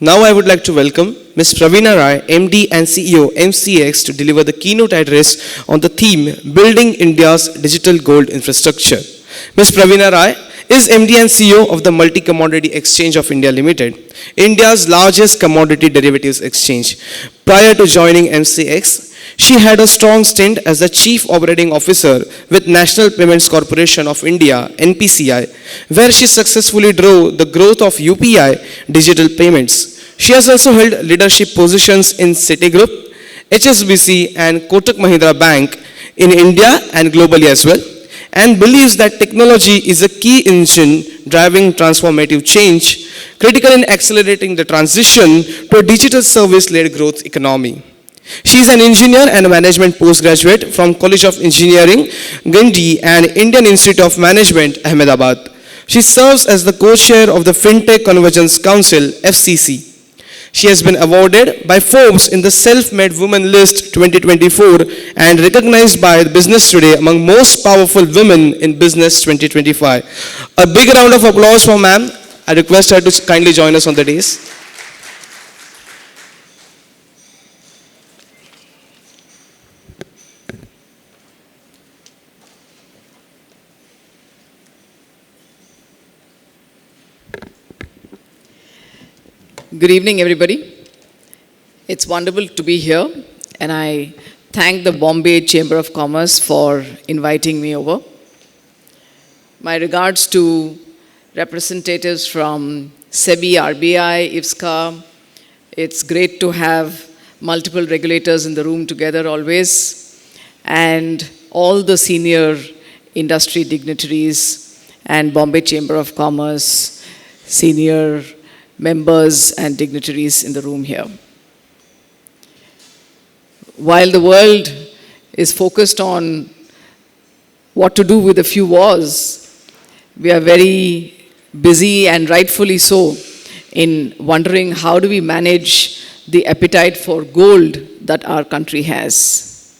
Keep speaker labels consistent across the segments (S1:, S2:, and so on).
S1: Now I would like to welcome Ms. Praveena Rai, MD and CEO, MCX, to deliver the keynote address on the theme Building India's Digital Gold Infrastructure. Ms. Praveena Rai is MD and CEO of the Multi-Commodity Exchange of India Limited, India's largest commodity derivatives exchange. Prior to joining MCX, she had a strong stint as the Chief Operating Officer with National Payments Corporation of India, NPCI, where she successfully drove the growth of UPI digital payments. She has also held leadership positions in Citigroup, HSBC, and Kotak Mahindra Bank in India and globally as well, and believes that technology is a key engine driving transformative change, critical in accelerating the transition to a digital service-led growth economy. She is an engineer and a management postgraduate from College of Engineering, Guindy, and Indian Institute of Management, Ahmedabad. She serves as the co-chair of the FinTech Convergence Council, FCC. She has been awarded by Forbes in the Self-Made Women List 2024 and recognized by Business Today among most powerful women in business 2025. A big round of applause for ma'am. I request her to kindly join us on the dais.
S2: Good evening, everybody. It's wonderful to be here, and I thank the Bombay Chamber of Commerce for inviting me over. My regards to representatives from SEBI, RBI, IFSCA. It's great to have multiple regulators in the room together always, and all the senior industry dignitaries and Bombay Chamber of Commerce senior members and dignitaries in the room here. While the world is focused on what to do with a few wars, we are very busy, and rightfully so, in wondering how do we manage the appetite for gold that our country has.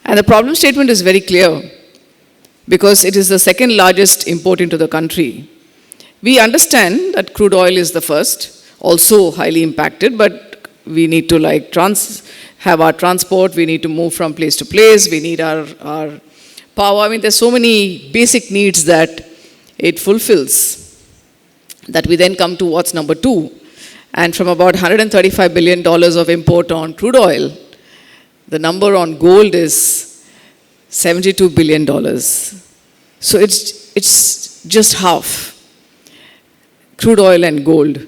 S2: And the problem statement is very clear, because it is the second largest import into the country. We understand that crude oil is the first, also highly impacted, but we need to have our transport, we need to move from place to place, we need our power. I mean, there's so many basic needs that it fulfills, that we then come to what's number two. And from about $135 billion of import on crude oil, the number on gold is $72 billion. So it's just half. Crude oil and gold.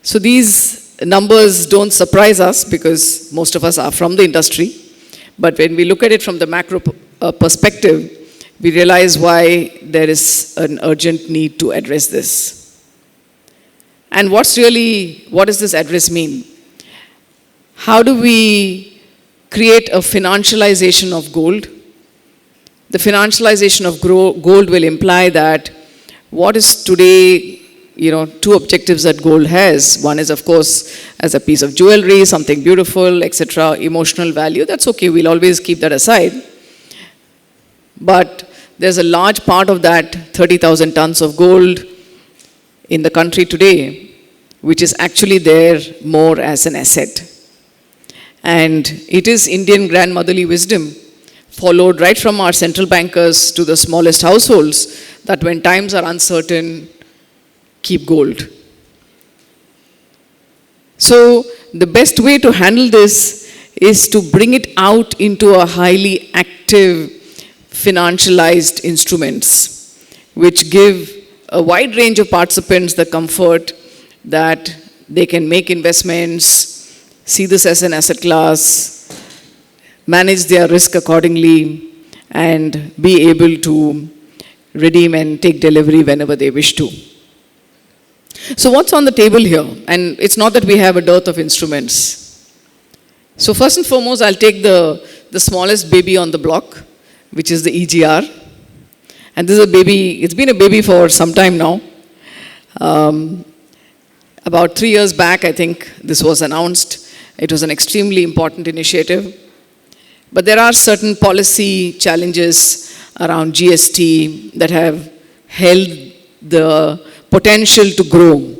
S2: So these numbers don't surprise us because most of us are from the industry. But when we look at it from the macro perspective, we realize why there is an urgent need to address this. And what does this address mean? How do we create a financialization of gold? The financialization of gold will imply that what is today, two objectives that gold has. One is, of course, as a piece of jewelry, something beautiful, etc., emotional value. That's okay, we'll always keep that aside. But there's a large part of that 30,000 tons of gold in the country today, which is actually there more as an asset. And it is Indian grandmotherly wisdom, followed right from our central bankers to the smallest households, that when times are uncertain, keep gold. So the best way to handle this is to bring it out into a highly active, financialized instruments, which give a wide range of participants the comfort that they can make investments, see this as an asset class, manage their risk accordingly, and be able to redeem and take delivery whenever they wish to. So what's on the table here? And it's not that we have a dearth of instruments. So first and foremost, I'll take the smallest baby on the block, which is the EGR. And this is a baby, it's been a baby for some time now. About 3 years back, I think this was announced. It was an extremely important initiative. But there are certain policy challenges around GST that have held the potential to grow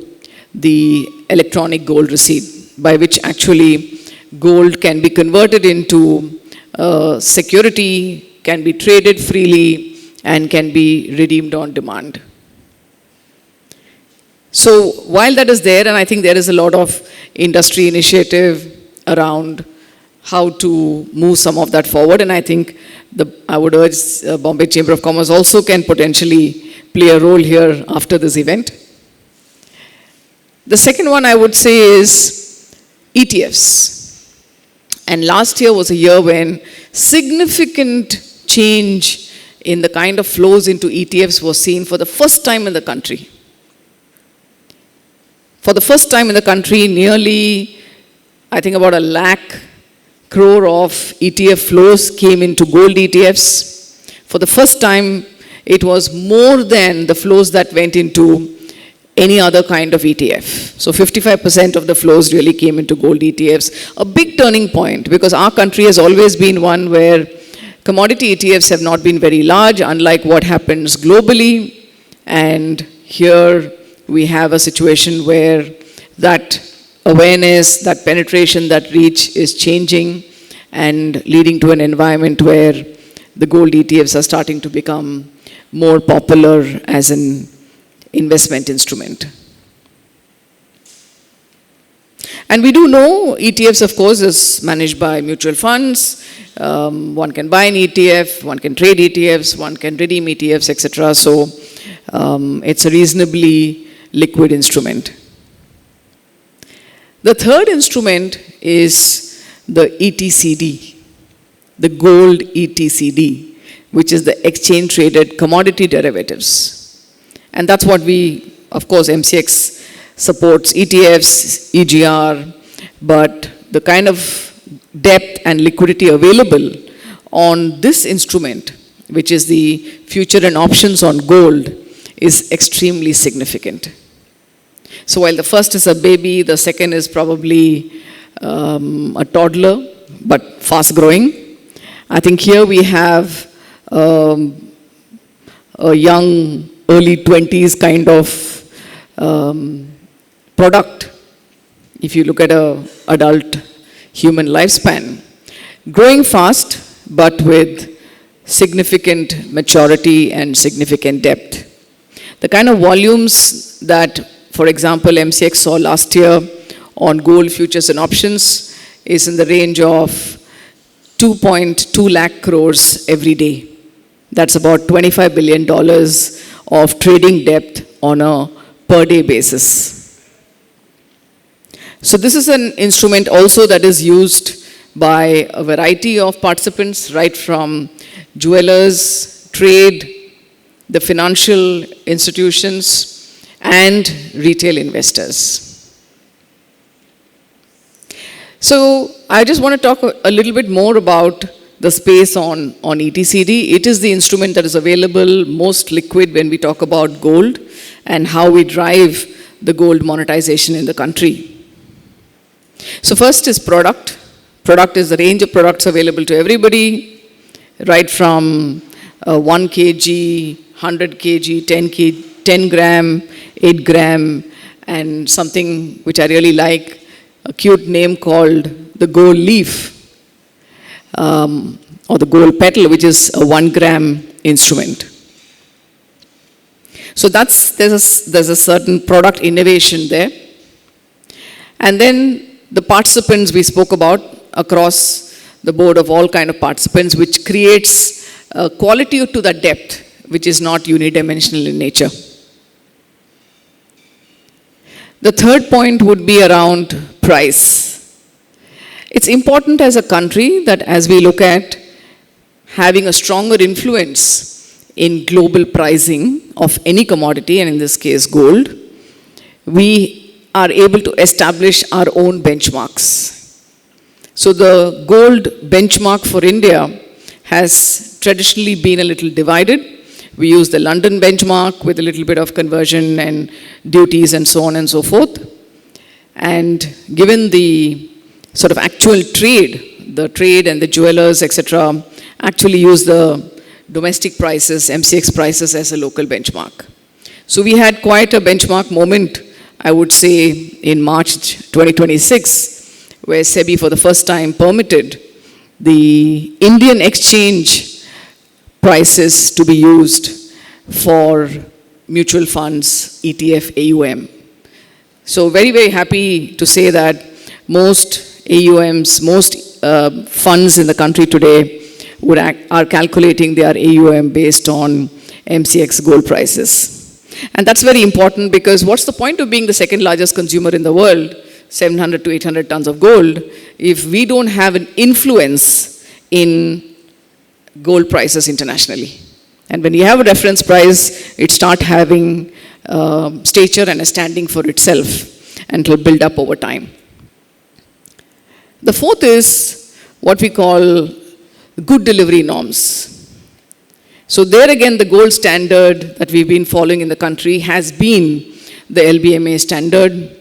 S2: the electronic gold receipt, by which actually gold can be converted into security, can be traded freely, and can be redeemed on demand. So while that is there, and I think there is a lot of industry initiative around how to move some of that forward, and I think I would urge Bombay Chamber of Commerce also can potentially play a role here after this event. The second one I would say is ETFs. And last year was a year when significant change in the kind of flows into ETFs was seen for the first time in the country. For the first time in the country, nearly, I think about 1 lakh crore of ETF flows came into gold ETFs. For the first time, it was more than the flows that went into any other kind of ETF. So 55% of the flows really came into gold ETFs. A big turning point, because our country has always been one where commodity ETFs have not been very large, unlike what happens globally. And here we have a situation where that awareness, that penetration, that reach is changing and leading to an environment where the gold ETFs are starting to become more popular as an investment instrument. And we do know ETFs, of course, is managed by mutual funds. One can buy an ETF, one can trade ETFs, one can redeem ETFs, etc. So it's a reasonably liquid instrument. The third instrument is the ETCD, the gold ETCD, which is the exchange traded commodity derivatives. And that's what we, of course, MCX supports ETFs, EGR, but the kind of depth and liquidity available on this instrument, which is the future and options on gold, is extremely significant. So while the first is a baby, the second is probably a toddler, but fast growing. I think here we have a young, early 20s kind of product, if you look at an adult human lifespan. Growing fast, but with significant maturity and significant depth. The kind of volumes that, for example, MCX saw last year on gold futures and options is in the range of 2.2 lakh crores every day. That's about $25 billion of trading depth on a per day basis. So this is an instrument also that is used by a variety of participants, right from jewelers, trade, the financial institutions, and retail investors. So I just want to talk a little bit more about the space on ETCD. It is the instrument that is available, most liquid when we talk about gold, and how we drive the gold monetization in the country. So first is product. Product is the range of products available to everybody, right from 1 kg, 100 kg, 10 gram, 8 gram, and something which I really like, a cute name called the gold leaf, or the gold petal, which is a 1 gram instrument. So there's a certain product innovation there. And then the participants we spoke about across the board of all kind of participants, which creates a quality to the depth, which is not unidimensional in nature. The third point would be around price. It's important as a country that as we look at having a stronger influence in global pricing of any commodity, and in this case gold, we are able to establish our own benchmarks. So the gold benchmark for India has traditionally been a little divided. We use the London benchmark with a little bit of conversion and duties and so on and so forth. And given the sort of actual trade, the trade and the jewelers, etc., actually use the domestic prices, MCX prices as a local benchmark. So we had quite a benchmark moment I would say, in March 2026, where SEBI for the first time permitted the Indian exchange prices to be used for mutual funds, ETF, AUM. So very, very happy to say that most AUMs, most funds in the country today are calculating their AUM based on MCX gold prices. And that's very important, because what's the point of being the second largest consumer in the world, 700 to 800 tons of gold, if we don't have an influence in gold prices internationally? And when you have a reference price, it starts having stature and a standing for itself, and it will build up over time. The fourth is what we call good delivery norms. So there again, the gold standard that we've been following in the country has been the LBMA standard.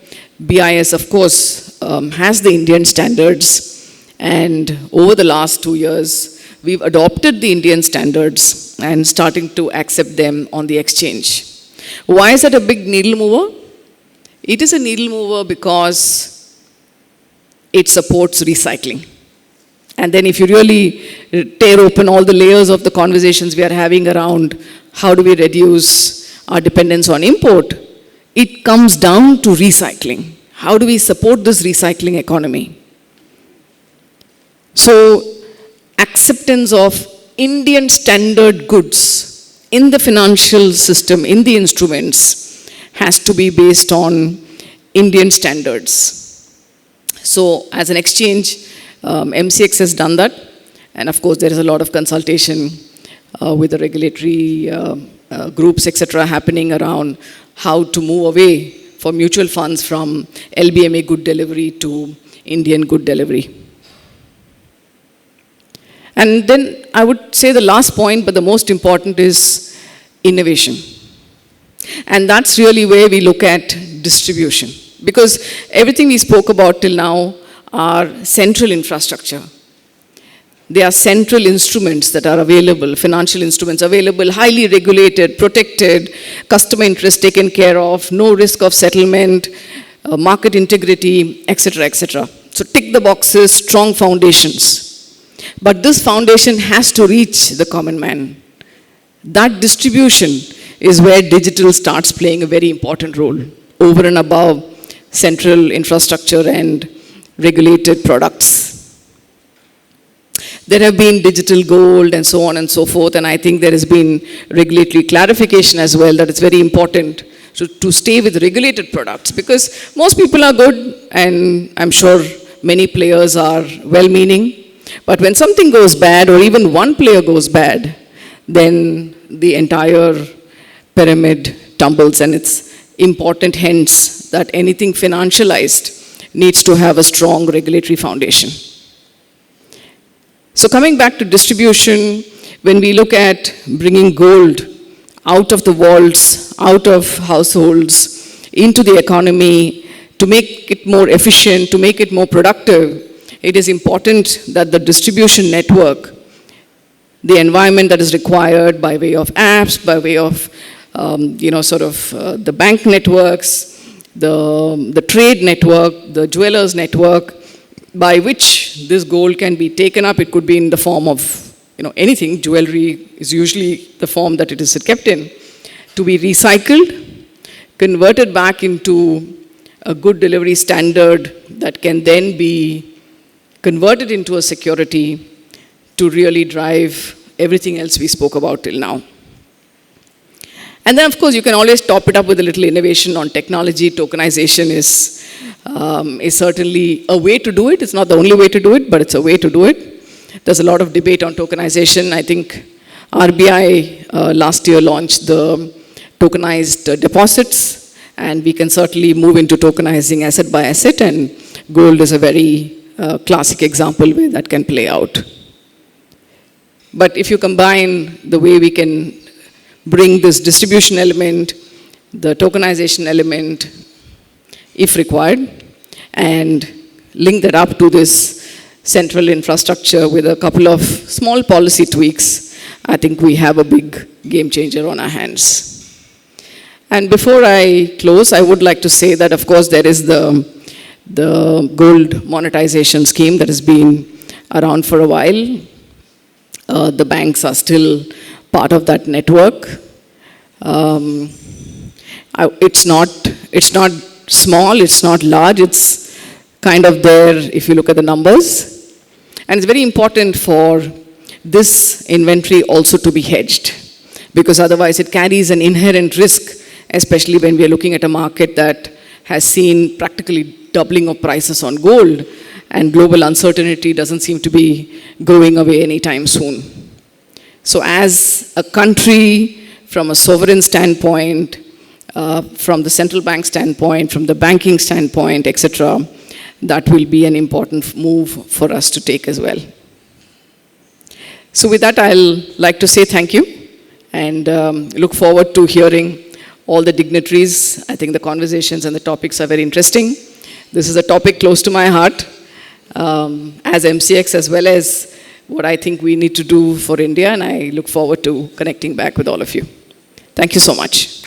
S2: BIS, of course, has the Indian standards. And over the last 2 years, we've adopted the Indian standards and starting to accept them on the exchange. Why is that a big needle mover? It is a needle mover because it supports recycling. And then if you really tear open all the layers of the conversations we are having around how do we reduce our dependence on import, it comes down to recycling. How do we support this recycling economy? So acceptance of Indian standard goods in the financial system, in the instruments, has to be based on Indian standards. So as an exchange, MCX has done that, and of course there is a lot of consultation with the regulatory groups, etc., happening around how to move away for mutual funds from LBMA good delivery to Indian good delivery. And then I would say the last point, but the most important, is innovation. And that's really where we look at distribution, because everything we spoke about till now are central infrastructure. They are central instruments that are available, financial instruments available, highly regulated, protected, customer interest taken care of, no risk of settlement, market integrity, etc., etc. So tick the boxes, strong foundations. But this foundation has to reach the common man. That distribution is where digital starts playing a very important role, over and above central infrastructure and regulated products. There have been digital gold and so on and so forth, and I think there has been regulatory clarification as well that it's very important to stay with regulated products, because most people are good, and I'm sure many players are well-meaning, but when something goes bad, or even one player goes bad, then the entire pyramid tumbles, and it's important hence that anything financialized needs to have a strong regulatory foundation. So coming back to distribution, when we look at bringing gold out of the vaults, out of households, into the economy, to make it more efficient, to make it more productive, it is important that the distribution network, the environment that is required by way of apps, by way of the bank networks, the trade network, the jewelers network, by which this gold can be taken up. It could be in the form of anything. Jewelry is usually the form that it is kept in, to be recycled, converted back into a good delivery standard that can then be converted into a security to really drive everything else we spoke about till now. And then, of course, you can always top it up with a little innovation on technology. Tokenization is certainly a way to do it. It's not the only way to do it, but it's a way to do it. There's a lot of debate on tokenization. I think RBI last year launched the tokenized deposits, and we can certainly move into tokenizing asset by asset, and gold is a very classic example where that can play out. But if you combine the way we can bring this distribution element, the tokenization element, if required, and link that up to this central infrastructure with a couple of small policy tweaks, I think we have a big game changer on our hands. And before I close, I would like to say that, of course, there is the gold monetization scheme that has been around for a while. The banks are still part of that network. It's not small, it's not large, it's kind of there if you look at the numbers. And it's very important for this inventory also to be hedged, because otherwise it carries an inherent risk, especially when we are looking at a market that has seen practically doubling of prices on gold, and global uncertainty doesn't seem to be going away anytime soon. So as a country, from a sovereign standpoint, from the central bank standpoint, from the banking standpoint, etc., that will be an important move for us to take as well. So with that, I'll like to say thank you and look forward to hearing all the dignitaries. I think the conversations and the topics are very interesting. This is a topic close to my heart as MCX, as well as what I think we need to do for India, and I look forward to connecting back with all of you. Thank you so much.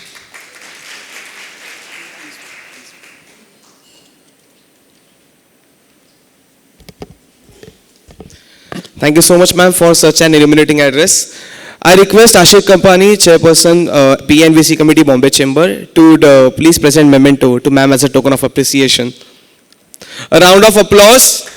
S1: Thank you so much, ma'am, for such an illuminating address. I request Ashik Kampani, Chairperson, PNVC Committee, Bombay Chamber, to please present memento to ma'am as a token of appreciation. A round of applause.